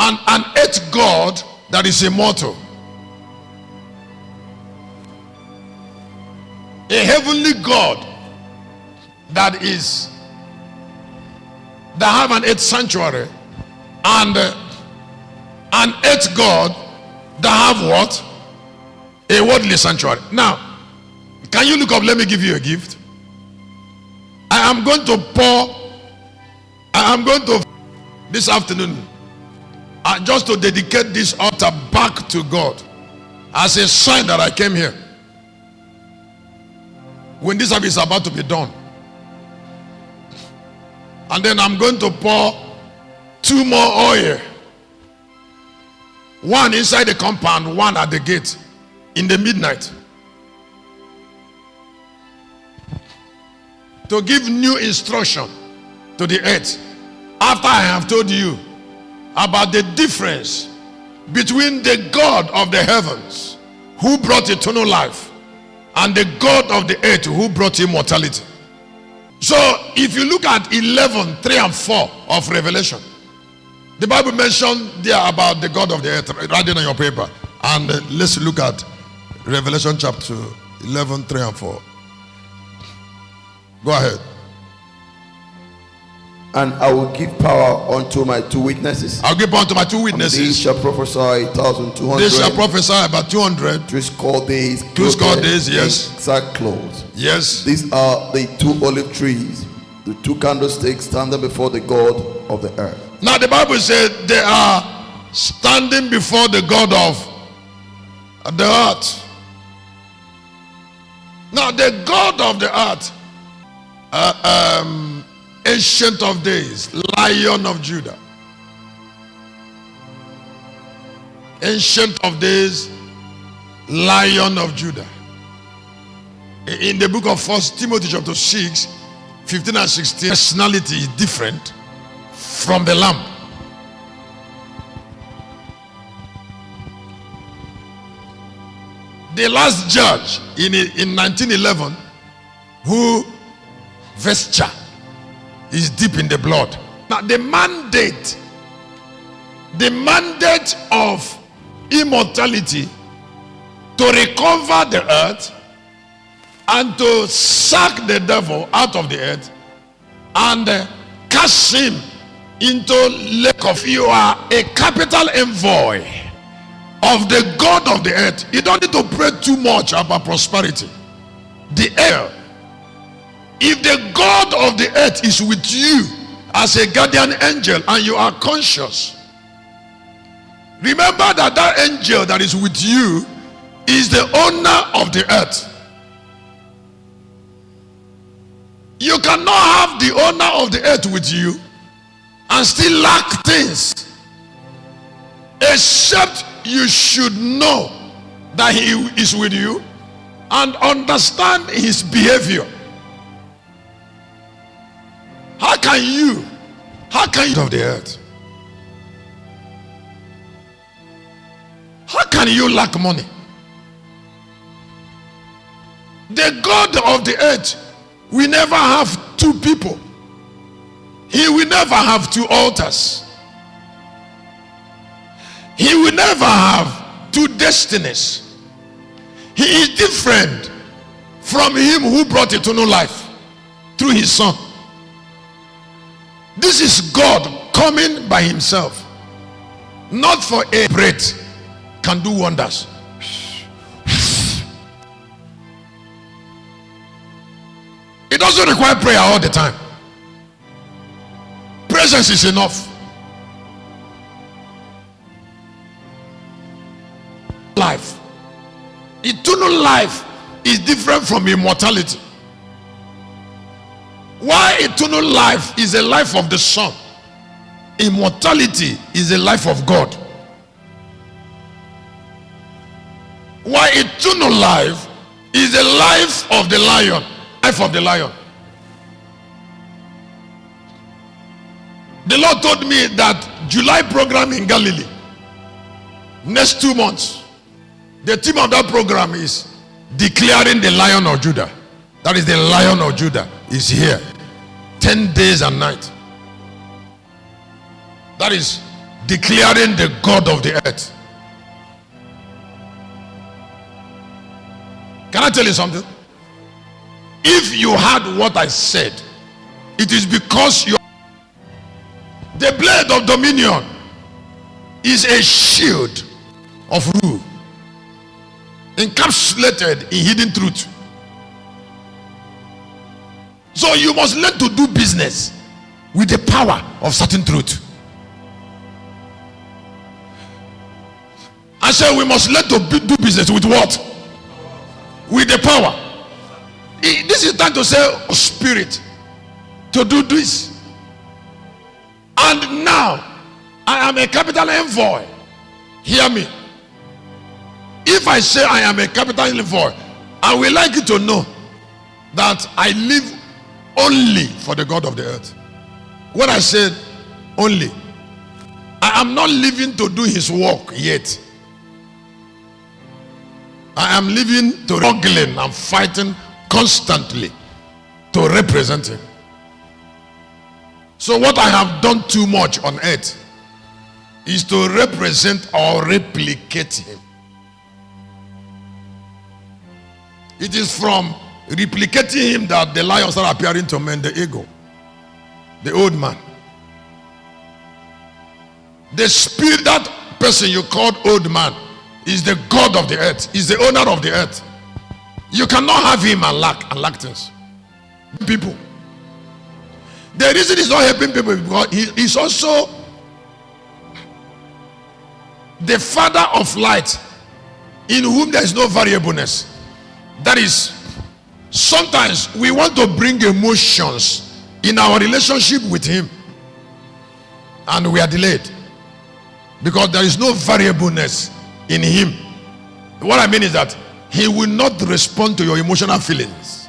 and an eighth God that is immortal. A heavenly God that have an eighth sanctuary, and an eighth God that have what? A worldly sanctuary. Now, can you look up? Let me give you a gift. I am going to this afternoon just to dedicate this altar back to God as a sign that I came here. When this service is about to be done, and then I'm going to pour 2 more oil, one inside the compound, one at the gate in the midnight, to give new instruction to the earth, after I have told you about the difference between the God of the heavens who brought eternal life and the God of the earth who brought immortality. So if you look at 11:3 and 4 of Revelation, the Bible mentioned there about the God of the earth. Write it on your paper, and let's look at Revelation chapter 11:3 and 4. Go ahead. And I will give power unto my 2 witnesses. I'll give power unto my 2 witnesses. They shall prophesy 1,200. They shall prophesy about 200. 3 days. 3 days, yes. Exact clothes. Yes. These are the 2 olive trees, the 2 candlesticks standing before the God of the earth. Now the Bible said they are standing before the God of the earth. Now the God of the earth, Ancient of Days, Lion of Judah. Ancient of Days, Lion of Judah. In the book of 1 Timothy chapter 6, 15 and 16, personality is different from the lamb. The last judge in 1911, who vesture is deep in the blood. Now the mandate of immortality to recover the earth and to sack the devil out of the earth and cast him into lake of fire. You are a capital envoy of the God of the earth. You don't need to pray too much about prosperity. The air. If the God of the earth is with you as a guardian angel and you are conscious, remember that that angel that is with you is the owner of the earth. You cannot have the owner of the earth with you and still lack things, except you should know that he is with you and understand his behavior. How can you of the earth? How can you lack money? The God of the earth will never have 2 people. He will never have 2 altars. He will never have 2 destinies. He is different from him who brought eternal life through his son. This is God coming by himself, not for a breath can do wonders. It doesn't require prayer all the time. Presence is enough. Life, eternal life, is different from immortality. Why eternal life is a life of the Son, immortality is a life of God. Why eternal life is a life of the lion, life of the lion. The Lord told me that July program in Galilee, next 2 months, the theme of that program is declaring the Lion of Judah. That is, the Lion of Judah is here 10 days and night. That is declaring the God of the earth. Can I tell you something? If you had what I said, it is because the blade of dominion is a shield of rule, encapsulated in hidden truth. So you must learn to do business with the power of certain truth. I said we must learn to do business with what? With the power. This is time to say, oh, spirit, to do this. And now I am a capital envoy. Hear me. If I say I am a capital envoy, I will like you to know that I live only for the God of the earth. When I said only, I am not living to do his work yet. I am living to struggling and fighting constantly to represent him. So what I have done too much on earth is to represent or replicate him. It is from replicating him that the lions are appearing to men, the ego, the old man. The spirit, that person you called old man, is the God of the earth, is the owner of the earth. You cannot have him and lack things. People. The reason he's not helping people is because he is also the father of light, in whom there is no variableness. That is, sometimes we want to bring emotions in our relationship with him, and we are delayed because there is no variableness in him. What I mean is that he will not respond to your emotional feelings.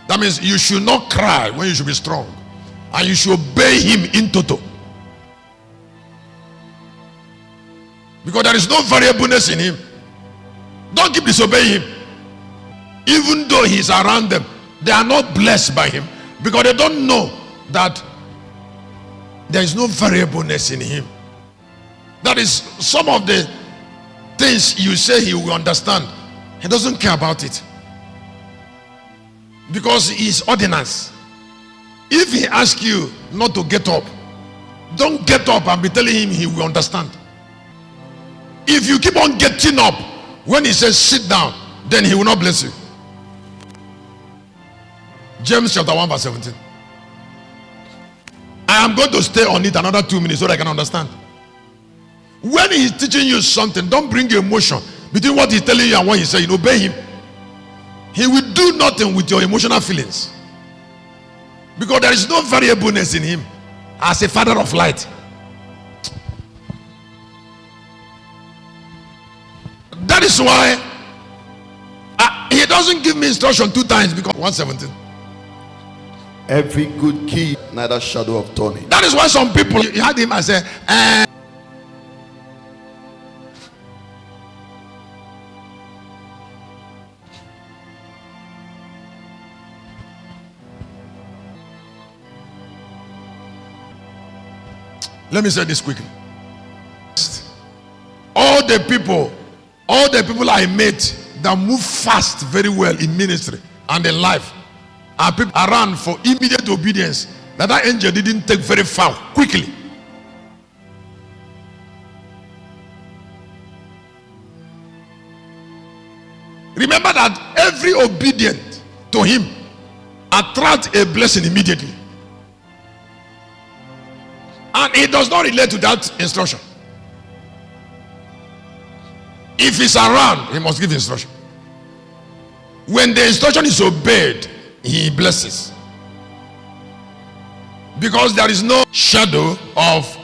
That means you should not cry when you should be strong, and you should obey him in toto, because there is no variableness in him. Don't keep disobeying him. Even though he's around them, they are not blessed by him because they don't know that there is no variableness in him. That is, some of the things you say he will understand, he doesn't care about it because he is ordinance. If he asks you not to get up, don't get up and be telling him he will understand. If you keep on getting up when he says sit down, then he will not bless you. James chapter 1 verse 17. I am going to stay on it another 2 minutes so that I can understand. When he is teaching you something, don't bring emotion between what he's telling you and what he's saying. Obey him. He will do nothing with your emotional feelings, because there is no variableness in him as a father of light. That is why he doesn't give me instruction 2 times, because 117. Every good key, neither shadow of turning. That is why some people, you had him and say, let me say this quickly. All the people I met that move fast very well in ministry and in life are people around for immediate obedience, that angel didn't take very far, quickly. Remember that every obedient to him attracts a blessing immediately, and it does not relate to that instruction. If he's around, he must give instruction. When the instruction is obeyed, he blesses, because there is no shadow of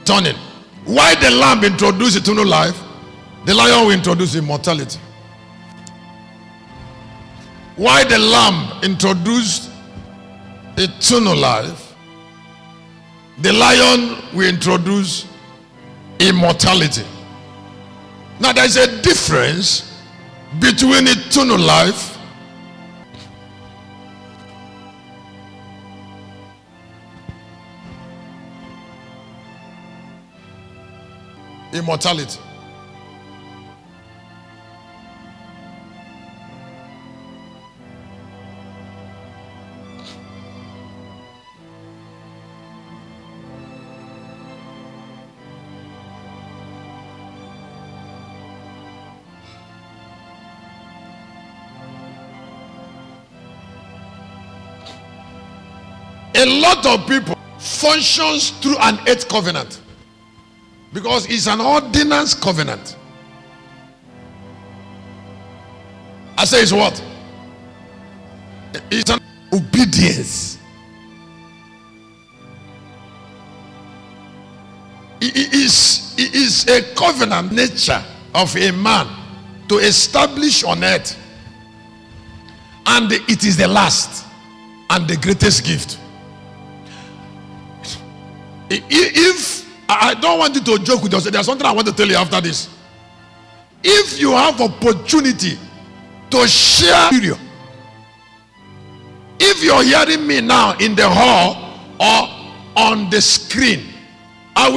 turning. Why the lamb introduced eternal life, the lion will introduce immortality. Why the lamb introduced eternal life, the lion will introduce immortality. Now there is a difference between eternal life Immortality. A lot of people functions through an eighth covenant because it's an ordinance covenant. I say it's what? It's an obedience. It is a covenant nature of a man to establish on earth, and it is the last and the greatest gift. If I don't want you to joke with yourself, there's something I want to tell you after this. If you have opportunity to share video, if you're hearing me now in the hall or on the screen, I will